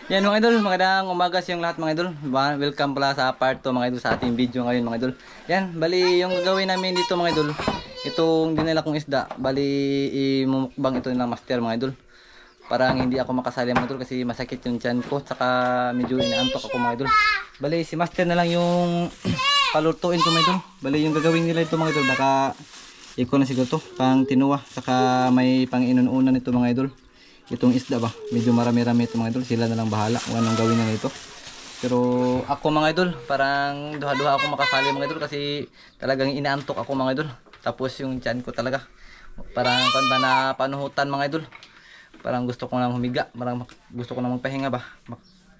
Yan mga idol, magandang umaga sa yung lahat mga idol. Welcome pala sa part 2 mga idol sa ating video ngayon mga idol. Yan, bali yung gagawin namin dito mga idol, itong dinala kong isda, bali imumukbang ito ng master mga idol. Parang hindi ako makasali mga idol kasi masakit yung tiyan ko, saka medyo inaantok ako mga idol. Bali si master na lang yung palutuin ko mga idol. Bali yung gagawin nila ito mga idol, baka iko na siguro to, pang tinuwa, saka may pang inununan ito mga idol. Itong isda ba, medyo marami-rami ito mga idol, sila na lang bahala kung anong gawin na nito. Pero ako mga idol, parang duha-duha ako makasali mga idol kasi talagang inaantok ako mga idol. Tapos yung tiyan ko talaga parang kan ba na panuhutan mga idol. Parang gusto ko nang humiga, parang gusto ko nang magpahinga ba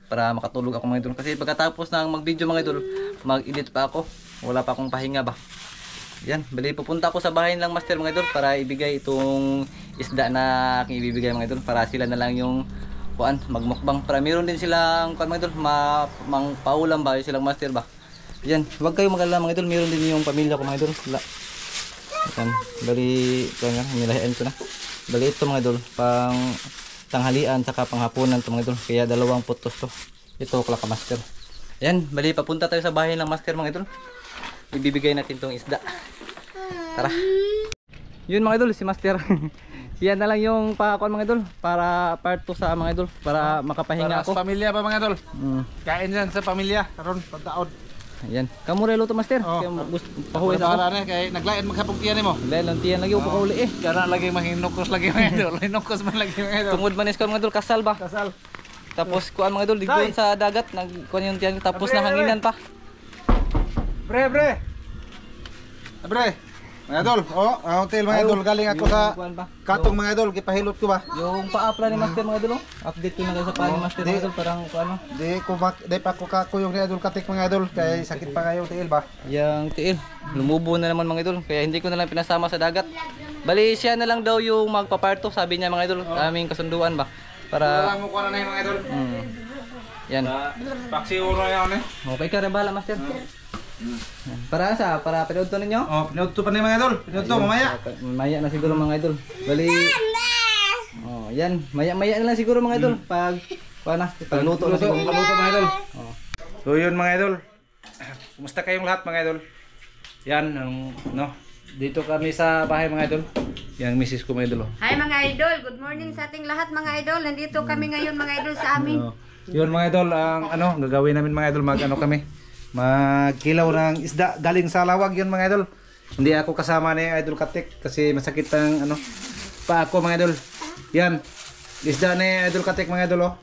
para makatulog ako mga idol. Kasi pagkatapos ng mag-video mga idol, mag-edit pa ako, wala pa akong pahinga ba. Yan, bali pupunta ako sa bahay ng master mga idol para ibigay itong isda na aking ibibigay mga idol, para sila na lang yung kuan magmukbang, para meron din silang kuan mga idol, mang paulam ba silang master ba. Yan, huwag kayong mag-alala mga idol, meron din yung pamilya ko mga idol. Yan, bali kuan nga, nilahian ko na. Bali ito mga idol, pang tanghalian saka panghapunan to mga idol, kaya dalawang putos to. Ito klaka master. Yan, bali papunta tayo sa bahay ng master mga idol. Ibibigay natin tong isda. Tara. Yun mga idol, si master. Yan na lang yung pakuan mga idol, para part 2 sa mga idol, para makapahinga ako. Para sa pamilya pa mga idol. Kain yan sa pamilya karon pagtaon. Ayan. Kamura luto master. Kaya pahuwi sa ako. Kay naglain maghapog tiyan nimo. Lain tiyan lagi upo kauli eh. Kana lagi mahinukos lagi mga idol. Hinukos man lagi mga idol. Tungod man iskon mga idol, kasal ba? Kasal. Tapos kuan mga idol, digdoon sa dagat, nagkuan yung tiyan, tapos nahanginan pa. Bre. Mga idol, hotel mga idol, galing ako sa katong mga idol, gipahilot ko ba? Yung paapla ni master mga idol, update ko na sa pa ni master mga idol, parang kuano. Di pa ko kakuyong ni idol katik mga idol, kay sakit pa kayo tiil ba? Yang tiil, lumubo na naman mga idol, kaya hindi ko na lang pinasama sa dagat. Bali siya na lang daw yung magpaparto, sabi niya mga idol, aming kasunduan ba? Para wala mo ko na mga idol. Yan. Paksi uro yan eh. Okay ka rin bahala master. Para pinudto ninyo? Oh, pinudto pa ni mga idol. Pinudto mamaya. Maya na siguro mga idol. Bali. Oh, yan. Maya na lang siguro mga idol pag pagluto na siguro. Pagluto mga idol. Oh. So yun mga idol. Kumusta kayong lahat mga idol? Yan no. Dito kami sa bahay mga idol. Yang misis ko mga idol. Hi mga idol, good morning sa ating lahat mga idol. Nandito kami ngayon mga idol sa amin. Yun mga idol, ang gagawin namin mga idol, kami. Magkilaw ng isda galing sa lawag yun mga idol. Hindi ako kasama ni Idol Katik kasi masakit ang pa ako mga idol. Yan. Isda ni Idol Katik mga idol oh.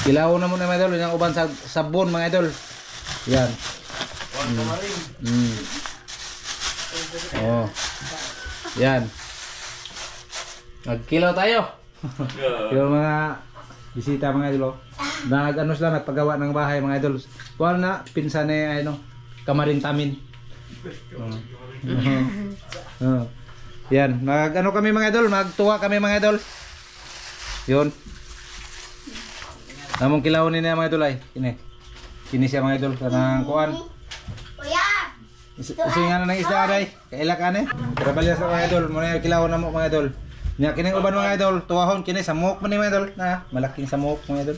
Kilaw na muna mga idol, yung uban sa sabon mga idol. Yan. Oh. Yan. Magkilaw tayo. Yung mga bisita mga idol oh. Sila nagpagawa ng bahay mga idol. Kuha na pinsan ni kamarin tamin. Yan, kami mga idol, magtuwa kami mga idol. Yun. Namong kilawon ni mga idol ay. Kini siya mga idol kanang kuan. Kuya. Isingan na ng isda aday. Kaila ka ni. Trabalya sa mga idol, mo na kilawon na mo mga idol. Nya kining uban mga idol, tuwahon kini samok man ni mga idol. Na, malaking samok mga idol.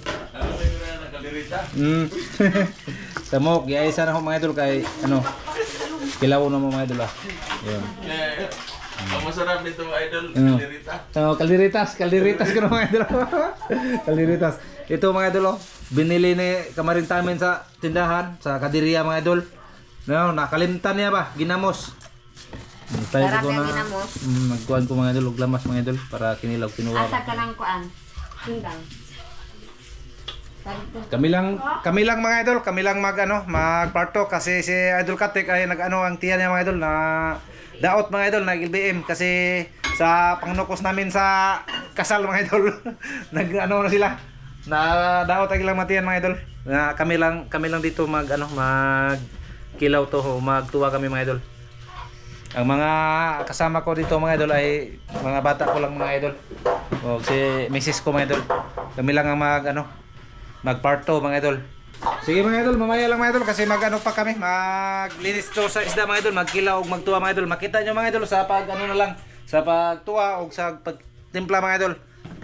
Samok, giaysa na ako mga idol kay kilawon na mo mga idol ah. Ayun. Ang masarap nito mga idol, kalderita. Kalderitas ko mga idol. Kalderitas. Ito mga idol binili ni kamarin tamin sa tindahan sa Kadiriya mga idol. Nakalimtan niya ba, ginamos. Sarap yung ginamos. Nagkuhan ko mga idol, lamas mga idol para kinilaw kinuha. Asa ka lang kuan. Sindang. Kami lang mga idol, kami lang magparto kasi si Idol Katik ay ang tiyan niya mga idol na daot mga idol, nag-LBM kasi sa pangnukos namin sa kasal mga idol. Na sila. Na daot ay lang matiyan mga idol. Na kami lang dito magkilaw to, magtuwa kami mga idol. Ang mga kasama ko dito mga idol ay mga bata ko lang mga idol. O si Mrs. ko mga idol. Kami lang ang magparto mga idol. Sige mga idol, mamaya lang mga idol kasi pa kami, maglinis to sa isda mga idol, magkilaw og magtuwa mga idol. Makita nyo mga idol sa na lang, sa pagtuwa o sa pagtimpla mga idol.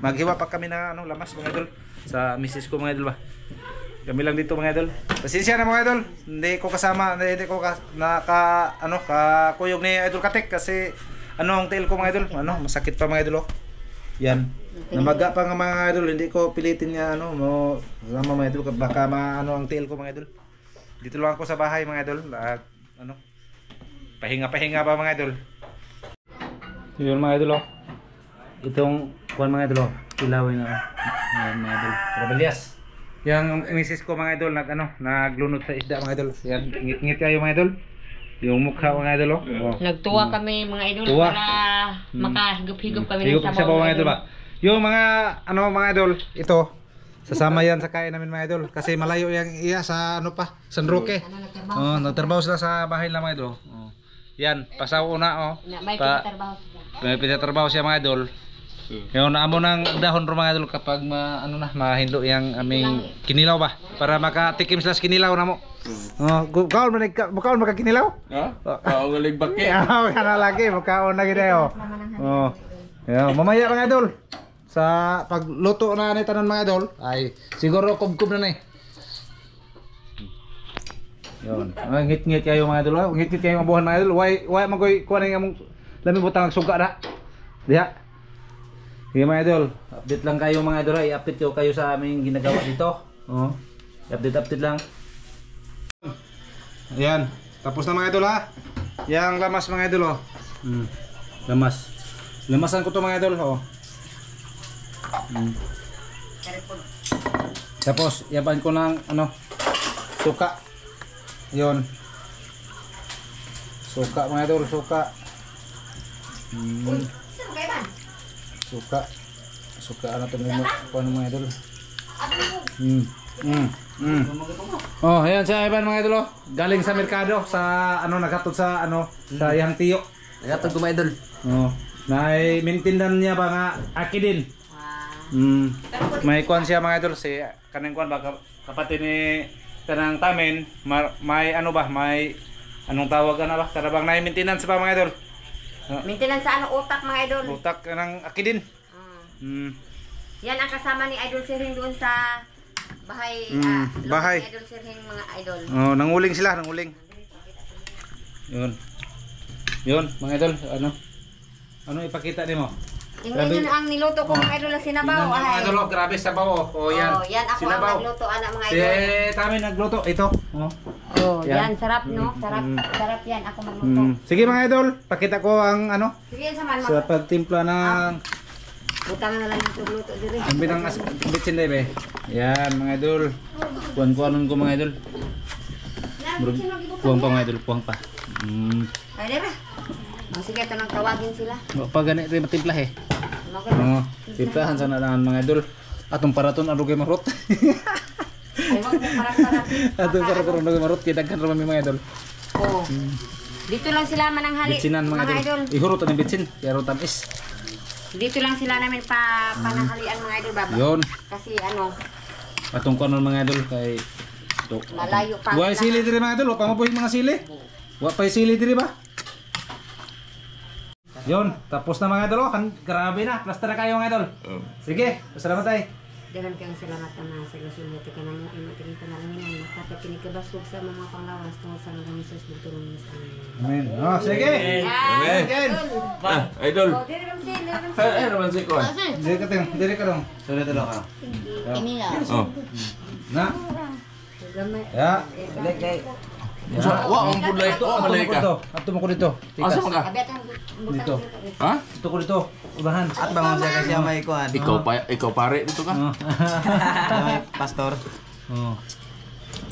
Maghiwa pa kami na lamas mga idol. sa misis ko mga idol ba. Kami lang dito mga idol. Pasensya na mga idol. Hindi ko kasama, hindi ko kakuyog ni Idol Katek kasi ang tail ko mga idol, masakit pa mga idol oh. Yan. Namaga pa nga mga idol, hindi ko pilitin nga sama mga idol baka ang tail ko mga idol. Dito lang ako sa bahay mga idol. At pahinga pa mga idol. Yun mga idol oh. Itong kuan mga idol oh. Ilawin na. Yan mga idol. Rebelias. Yang misis ko mga idol naglunod sa isda mga idol. Yan, ngit-ngit kayo mga idol. Yung mukha mga idol oh. Nagtuwa kami mga idol Tuwa. para makahigop-higop kami Higop ng sa sabaw mga idol ba. Yung mga mga idol, ito sasama yan sa kain namin mga idol kasi malayo yang iya sa San Roque. Oh, nagtrabaho sila sa bahay lang mga idol. Oh. Yan, pasaw una oh. May pinatrabaho sila. May pinatrabaho siya mga idol. Yung naamo ng dahon ro mga idol kapag mahindlo yang aming kinilaw ba para makatikim sila sa kinilaw namo. Oh, kaon man kinilaw? Ha? Kao ngalig baki. Kana lagi makaon na gid ayo. Oh. Yo, mamaya mga idol. Sa pagluto na ni tanan mga idol ay siguro kubkub na ni. Yon. Ngit-ngit kayo mga idol. Ngit-ngit kayo mga buhan mga idol. Why magoy kuan nga mong lami butang suga na. Diha. Sige mga idol, update lang kayo mga idol, i-update ko kayo sa aming ginagawa dito. Oh. Update lang. Ayan, tapos na mga idol ha. Yang lamas mga idol oh. Lamas. Lamasan ko to mga idol oh. Tapos yapan ko ng suka. 'Yon. Suka mga idol, suka. Suka to mga idol. Oh, ayan si Ivan mga idol oh. Galing sa merkado sa naghatod sa sa iyang tiyo. Naghatod ko mga idol. Oh, maintindihan niya ba nga akidin. May kuan siya mga idol si kanang kuan ba kapatid ni kanang tamen may may anong tawag ba karabang na maintenance pa mga idol. Maintenance sa utak mga idol. Utak kanang akidin. Yan ang kasama ni Idol Sirhing doon sa bahay. Bahay. Ni Idol Sirhing mga idol. Oh, nanguling sila, nanguling. Yun mga idol, ano ipakita nimo? Tingnan nyo na ang niluto ko mga idol na sinabaw. Mga idol, grabe sabaw oh. Oh, yan. Oh, yan ako Sinabaw. ang nagluto mga Si idol. Tami nagluto ito. Oh. Oh, Yan. yan sarap no? Sarap yan ako magluto. Sige mga idol, pakita ko ang Sige yan saman sa pagtimpla ng Butang na lang dito luto dire. ang binang bitsin dai be. Yan mga idol. Kuan-kuanon ko mga idol. Kuwang pa mga idol, kuwang pa. Ay dira. Sige tanang tawagin sila. Pag gani rin matimpla eh. Maganda. Timplahan sa nalaan mga idol. Atong paraton kay marot. Ay wag mo para. Atong paraton kay marot kay daghan ra mga idol. Oh. Dito lang sila mananghali Bitsinan mga idol. Ihurot ang bitsin, kaya ro tamis. Dito lang sila namin pananghalian mga idol baba. Yon. Kasi Atong kuanon mga idol kay malayo pa. Wa sili diri mga idol, wa pa mabuhi mga sili. Wa pa sili diri ba? Yon, tapos na mga idol. Grabe na, plaster na kayo mga idol. Sige, salamat tayo. Dagan kang salamat na sa gasul mo ka nang imatin ka nang minang makapakinig ka basog sa mga panglawas tungkol sa mga Jesus bugtulong sa amin. Amen. Oh, sige. Amen. Idol. Oh, dire ram si, dire ram si. Ay, naman si Kuan. Diri ka dong. Sorry talo ka. Ini na. Oh. Na. Gamay. Ya. Wa ang pudla ito, malay ka. Ato mo ko dito. Asa man ka? Abet ang Dito. Ha? Ito ko dito. Ubahan. At bangon siya kasi may kuan. Ikaw pare dito ka. May pastor. Oh.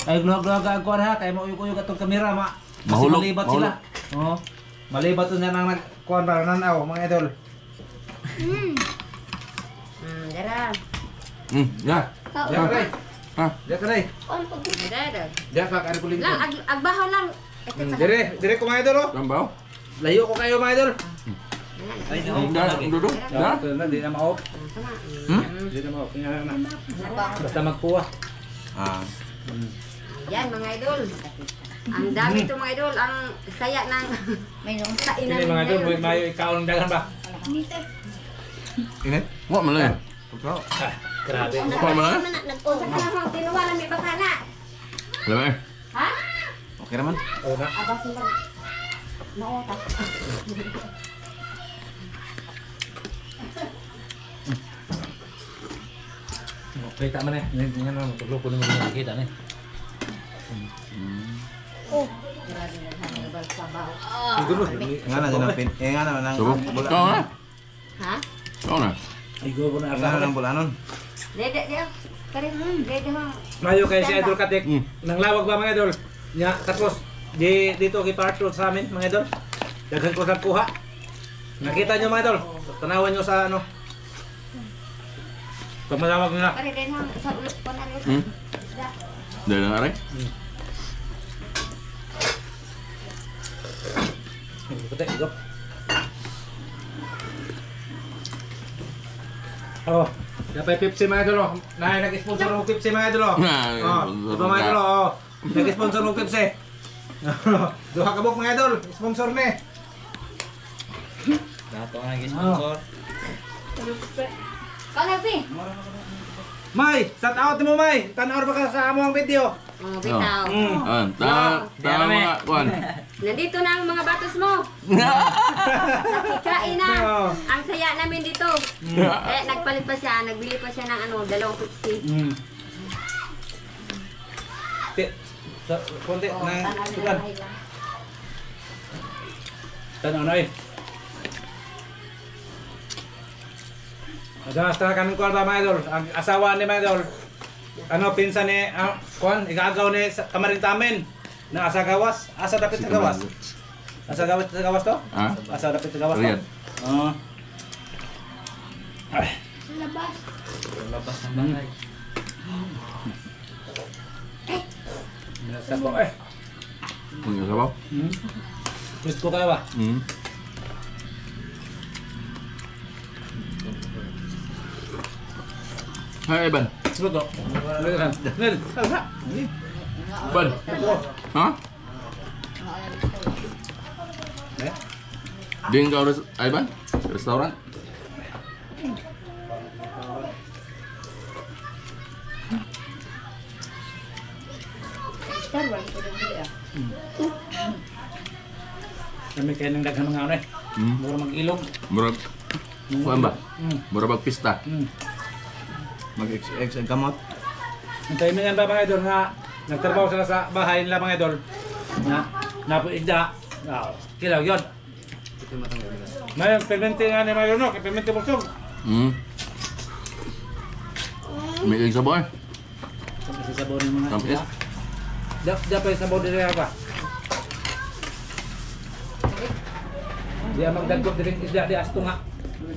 Ay gluhag-gluhag ka kuan ha kay mo uyog-uyog atong kamera ma. Kasi Mahulog, malibat mahulog. sila. Oh. Malibat to na nang kuan para nanaw mga idol. Dara. Ya. Ya kay. Ha? Ya kay. Dara. Ya ka kay kuling. Lang agbahaw lang. Dire ko mga idol oh. Lambaw. Layo ko kayo mga idol. Ay, Duduk. Ya, Da. di na maop. Di na maop. Basta magkuha. Yan mga idol. Ang dami to mga idol, ang saya ng mayroong kainan. Ini mga idol, may ikaw ng dagan ba? Init? Wa malay. Grabe. Apa mo na? Nag-usa ka na mga tinuwala may bakala. Alam eh. Ha? Okay naman. Oo na. Aba sila. Maota. Kita man eh. Hindi nga naman. Tulog ko naman nakikita na eh. Grabe na sa sabaw. Siguro. Nga na dyan ang pin. Nga na ng Subo. Ikaw na. Ha? Ikaw na. Siguro na Nga na ng bulanon. Dede, dede. Kare, dede mo. Mayo kay si Idol Katek. Nang lawag ba mga idol? Nya tapos dito giparto sa amin mga idol. Daghan ko sa kuha. Nakita nyo mga idol. Tanawan nyo sa ano. Pag malawag nyo na. Kare, dede mo. Sa ulo ko na rin. Hmm? Dahil na rin. Puti, go. Oh, dapat Pepsi mga idol oh. Nag-sponsor ng Pepsi mga idol oh. Oh, ito mga idol oh. Nag-sponsor ng Pepsi. Duha ka buk mga idol, sponsor ni. Dato nga nag-sponsor. Kalabi. May, shout out mo May. Tanaw ba ka sa among video? Oh, bitaw. Tama mga kuan. Nandito na ang mga batos mo. Nakikain na. Ang saya namin dito. Eh, nagpalit pa siya. Nagbili pa siya ng ano, 2 Pepsi. Konti Oh, na tanaw sudan. nila. Tanaw na eh. Adalas talaga ng kuwan ba mga idol? Ang asawa ni mga idol. Ano, pinsan ni, kuwan, igagaw ni sa kamarin tamin. Na asa gawas. Asa dapit sa gawas. Asa gawas to? Ha? Asa dapit sa gawas to? Riyadh. Oo. Ay. Labas. Labas ng bahay. Sa po eh. Punya sabaw. Gusto kayo ba? Hai Ban. Luto. Nel. Alsa. Ban. Ha? Eh? Din kau Ban? Restoran? Star Wars. Kami kayo ng daghang mga ano eh. Mura mag-ilog. Murag. Kuan ba? Murag pista. Mag-ex gamot. Ang timingan ba mga idol nga nagtrabaho sila sa bahay nila mga idol na napuigda. Kilaw yun. May permente nga ni mga idol no? Kaya permente bulsog. May sabaw eh. Kasi sabaw ng mga Tampis. Dapat sabaw din ba? Dia magdagkog din isda di asto nga.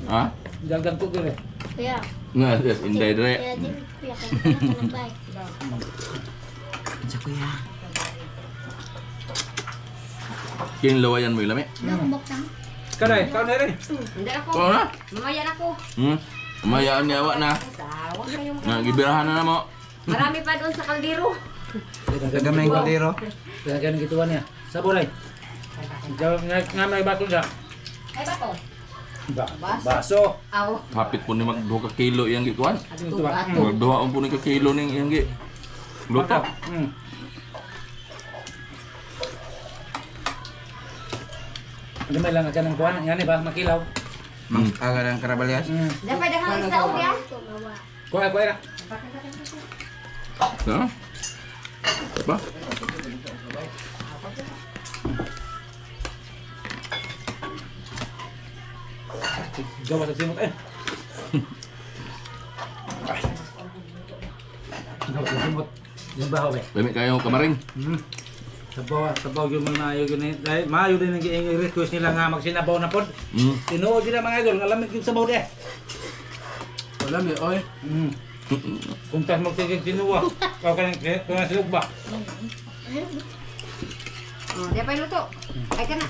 Ha? Dagdagkog din. Kuya. Nga, yes, inday dire. Kaya din, kuya, kaya ka ng bike. Sa kuya. King lawayan mo ilami. Kanay, kanay rin. Hindi ako. Oo na. Mamaya na ako. Mayaan ni awak na. Huwag kayong Nga gibirahan na mo. marami pa doon sa kaldero. Tagamay ko diro. Kaya ganun gituan niya. Sabaw rin. Nga may baso siya. Ay ba to? Baso. Aw. Hapit po ni mag 2 ka kilo yang gikuan. Ato, ato. Mag 2 po ni ka kilo ning yang gi. Luto. Ano may lang ka ng kuwan? Yan ba? Makilaw. Aga ng karabalyas. Dapat dah isa o dia. Kuha, kuha na. Ha? Ba? Gawa sa simot eh. Gawa sa simot. Yung bahaw eh. Lami kayo kamaring. Sabaw yung mga maayo yun eh. Dahil maayo din ang request nila nga magsinabaw na pod. Tinuod sila mga idol. Alam yung sabaw di eh. Alam ni oy. Kung tas magsigig tinuwa. Kau ka ng silog ba? Oh, dia pa luto. Ay kana.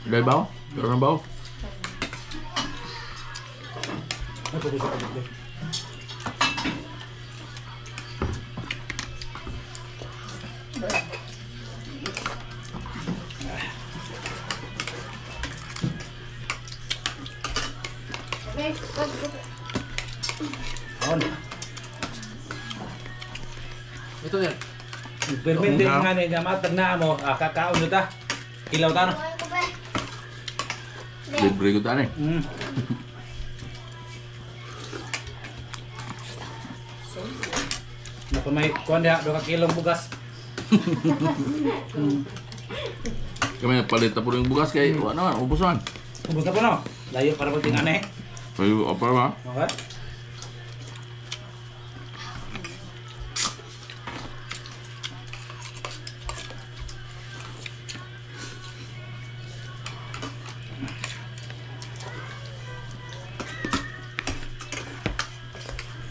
Dai baw? Orang baw? Ako ko sa pagod. Okay, On. Ito yan. Permit din nga niya matag na mo, kakaon nyo ta. Ilaw ta no. Libre ko tani. Napo may kuan dia 2 kilong bugas. Kami palit na po yung bugas kay ano naman, ubusan. Ubos na po no. Layo para pagtingan eh. Kayo apa ba? Okay.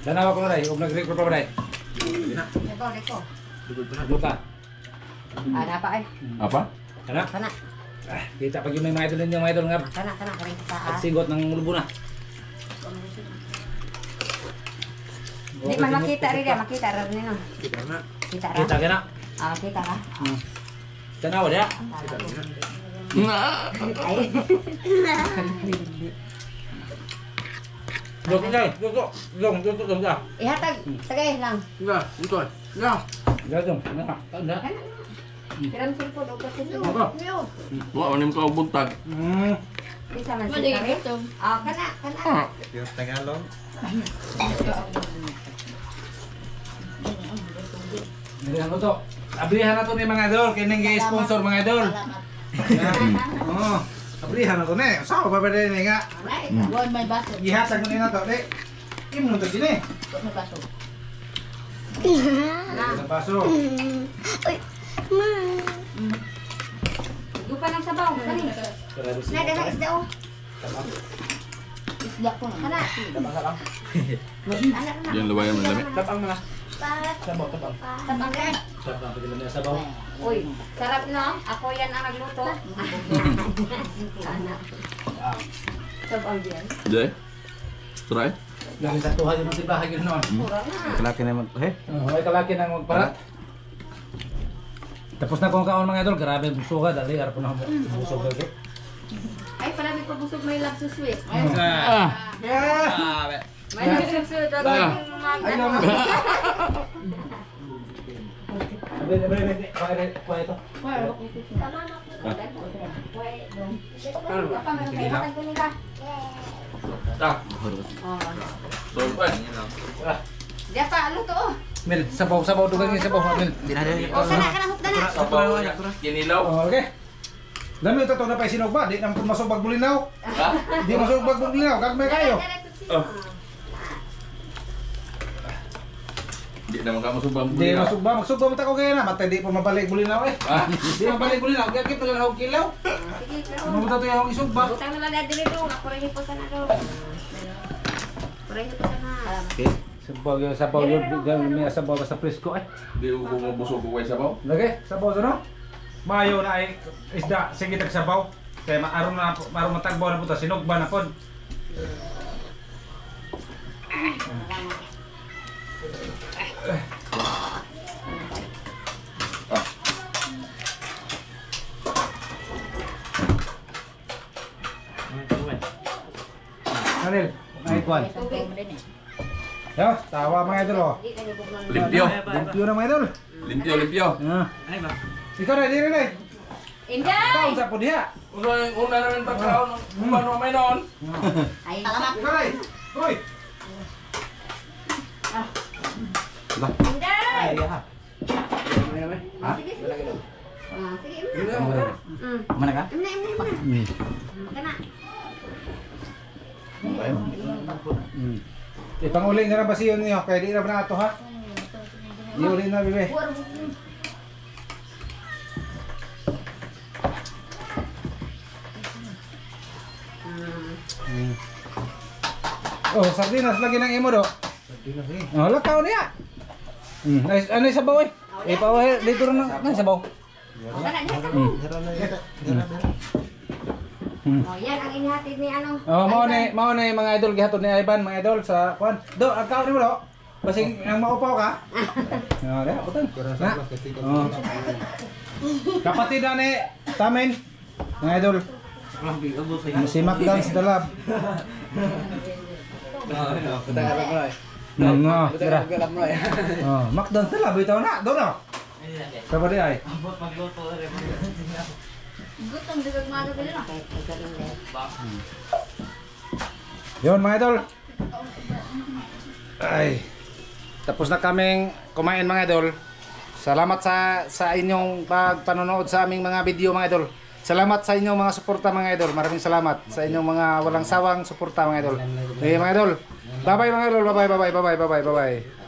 Danawa ko na rin, huwag nag-record pa ba rin? Leko. Luka. Ana pa ay. Apa? Kana? Kana. Kita pag yung may mga idol ninyo, mga idol nga. Kana karing kita. At sigot ng lubo na. Di man makita rin dia, makita rin nino. Kita na. Kita ra. Kita ka na. Ah, kita ka. Tanawa dia. Ay. Dok ngay, dok. Dok ka. Ihatag, tagay lang. Nga, dito. Nga. Nga dong. Nga. Nga. Kiram sulpod o kasi sulpod. Ako. Wa manim ka buntag. Bisa man siya rin. Ah, kana. Yung Tagalog. Ngayon ko to. Abrihan na to ni mga idol, kining gi-sponsor mga idol. Oh, abrihan na to ni. Saan pa ba din nga? Buwan may baso. Gihatag mo nina to, di. Imo to gini. Buwan may baso. Sa paso. Dupa ng sabaw, kani. Nada na isda o. Isda ko na. Kana. Ana. Yan luwayan mo lami. Tapang mga. Sabaw, tapang. Tabang ka. Tapang, pagkila niya sabaw. Uy, sarap no? Ako yan ang nagluto. Ana. Tabang diyan. Jay. Try. Lagi sa tuhan yung tibahan yun noon. Mura na. Kalaki naman. Ay kalaki nang magparat. Tapos na kung kaon mga idol, grabe busuga dali arpo na busog okay. Ay, palagi pa busog may love so sweet. Ah. May love so sweet. Ay, no. Kuha ito. Tak. Sorban. Dia pa luto oh. Mil, sabaw dugang yung sabaw Mil. Oh, kana hupda na. Sabaw. Kinilaw. Oh, okay. Dami ito na pa sinog ba? Di naman masubag bulinaw. Ha? Di masubag bulinaw, gagmay kayo. Di naman ka masubang Di masubag, magsubag mo tako kaya na, matay di po mabalik bulinaw eh. Di mabalik bulinaw, kaya kita lang ako kilaw. Sige, pero. Ano mo tato yung isubag? Butang na lang diri do, ako rin po sana do. Pray po sana. Sabaw yung may sabaw sa presko eh. Di ko mabusog ko kay sabaw. Lagi, sabaw sa no? Mayo na ay isda, sige tag sabaw. Kaya maaron na maaron matagbaw na po ta sinugba na pod. Kanil, ay kwan. Yo, tawa mga idol oh. Limpyo. Limpyo na mga idol. Limpyo. Ah. Ikaw na, di rin eh. Inday! Taon sa po diha. Una na rin pagkaon. Kumano may noon. Ay, Salamat. Ikaw na, hoy. Inday! Ha? Sige, sige. Ah, sige, imna. Mana ka? Imna. Kana. Ipanguling na ba siyo niyo? Kaya di na ba na ito ha? Di uli na bebe. Oh, sardinas lagi ng imo do. Sardinas eh. Oh, lakaw niya. Ano yung sabaw eh? Ipaw dito rin ng sabaw. Kana diha. Oh, yan ang inihatid ni ano. Oh, mao ni mga idol gihatod ni Ivan, mga idol sa kwan. Do, akaw nimo do. Basing ang maupaw ka. Oh, dia utang. Oh. Kapatid na ni Tamen, mga idol. Si Macdonald's dalab. No, tira. Oh, McDonald's na bitaw na. Do no. Sabi di ay. Gutom, di ba umaga ka din ah? Kahit ikaw rin dahil. Yun mga idol. Ay. Tapos na kaming kumain mga idol. Salamat sa inyong pagpanonood sa aming mga video mga idol. Salamat sa inyong mga suporta mga idol. Maraming salamat sa inyong mga walang sawang suporta mga idol. Okay mga idol. Bye bye mga idol. Bye bye.